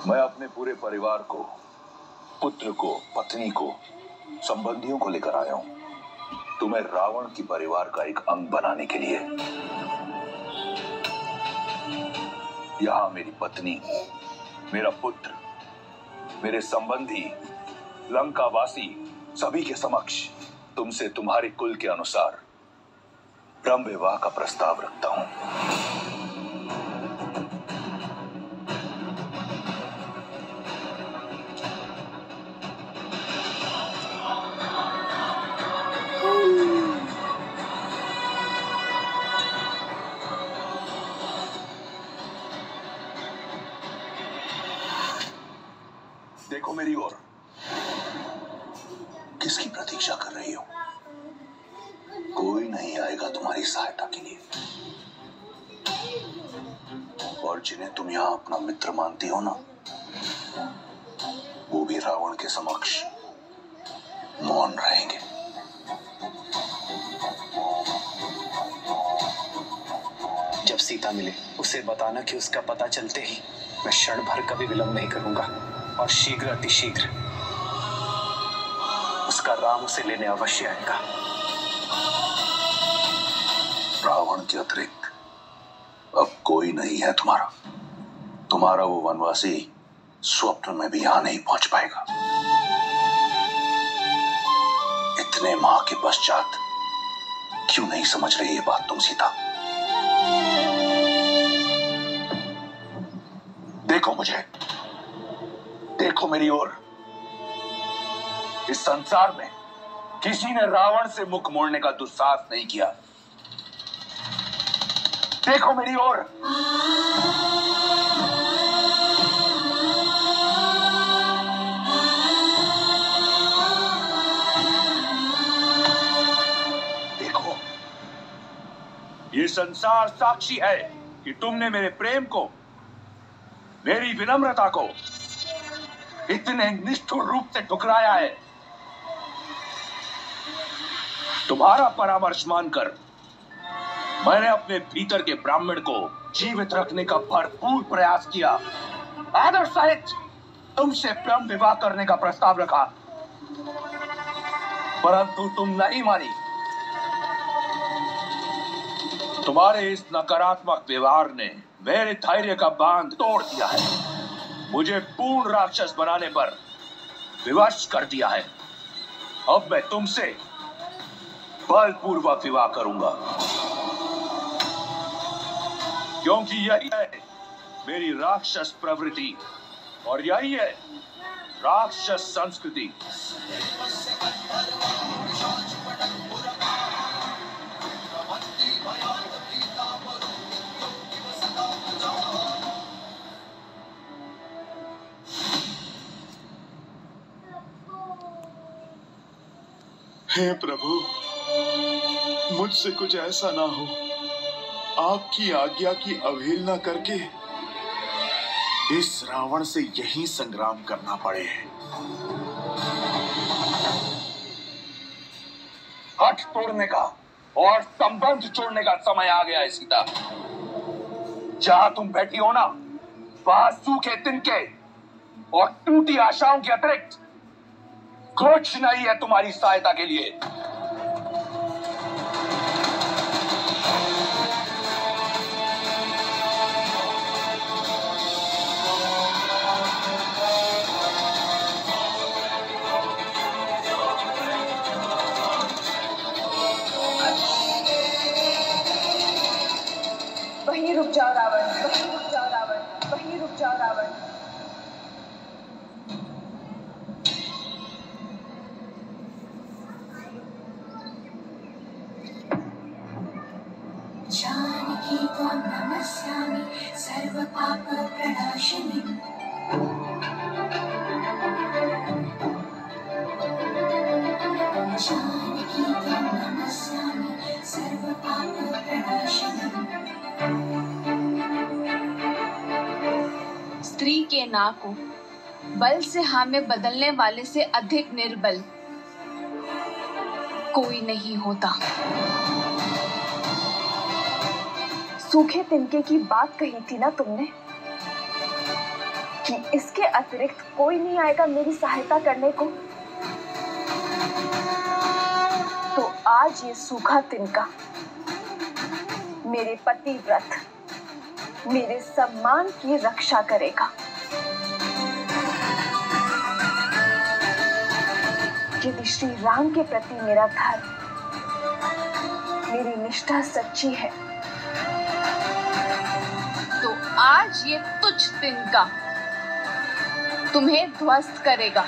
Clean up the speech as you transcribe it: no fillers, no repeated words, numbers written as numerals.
मैं अपने पूरे परिवार को, पुत्र को, पत्नी को, संबंधियों को लेकर आया हूं तुम्हें रावण की परिवार का एक अंग बनाने के लिए। यहां मेरी पत्नी, मेरा पुत्र, मेरे संबंधी, लंकावासी सभी के समक्ष तुमसे तुम्हारे कुल के अनुसार ब्रह्म विवाह का प्रस्ताव रखता हूं। देखो मेरी ओर, किसकी प्रतीक्षा कर रही हो? कोई नहीं आएगा तुम्हारी सहायता के लिए, और जिन्हें तुम यहां अपना मित्र मानती हो ना, वो भी रावण के समक्ष मौन रहेंगे। जब सीता मिले उसे बताना कि उसका पता चलते ही मैं क्षण भर कभी विलंब नहीं करूंगा, और शीघ्र अतिशीघ्र उसका राम उसे लेने अवश्य आएगा। रावण के अतिरिक्त अब कोई नहीं है तुम्हारा। तुम्हारा वो वनवासी स्वप्न में भी यहां नहीं पहुंच पाएगा। इतने माह के पश्चात क्यों नहीं समझ रही ये बात तुम सीता? देखो मुझे, देखो मेरी ओर। इस संसार में किसी ने रावण से मुख मोड़ने का दुस्साहस नहीं किया। देखो मेरी ओर। देखो, ये संसार साक्षी है कि तुमने मेरे प्रेम को, मेरी विनम्रता को इतने निष्ठुर रूप से ठुकराया है। तुम्हारा परामर्श मानकर मैंने अपने भीतर के ब्राह्मण को जीवित रखने का भरपूर प्रयास किया। आदर सहित तुमसे ब्रह्म विवाह करने का प्रस्ताव रखा, परंतु तुम नहीं मानी। तुम्हारे इस नकारात्मक व्यवहार ने मेरे धैर्य का बांध तोड़ दिया है, मुझे पूर्ण राक्षस बनाने पर विवश कर दिया है। अब मैं तुमसे बलपूर्वक विवाह करूंगा, क्योंकि यही है मेरी राक्षस प्रवृत्ति और यही है राक्षस संस्कृति। हे प्रभु, मुझसे कुछ ऐसा ना हो, आपकी आज्ञा की अवहेलना करके इस रावण से यही संग्राम करना पड़े। हठ तोड़ने का और संबंध छोड़ने का समय आ गया है सीता। जहां तुम बैठी हो ना, वहां सूखे तिनके और टूटी आशाओं के अतिरिक्त कुछ नहीं है तुम्हारी सहायता के लिए। वहीं रुक जाओ रावण, वहीं रुक जाओ रावण, वहीं रुक जाओ रावण। जानकी त्वां नमस्यामि सर्वपापप्रणाशिनि। जानकी त्वां नमस्यामि सर्वपापप्रणाशिनि। स्त्री के ना को बल से हाँ में बदलने वाले से अधिक निर्बल कोई नहीं होता। सूखे तिनके की बात कही थी ना तुमने, कि इसके अतिरिक्त कोई नहीं आएगा मेरी सहायता करने को, तो आज ये सूखा तिनका मेरे पतिव्रत, मेरे सम्मान की रक्षा करेगा। यदि श्री राम के प्रति मेरा धर्म, मेरी निष्ठा सच्ची है, तो आज ये तुच्छ तिनका तुम्हें ध्वस्त करेगा।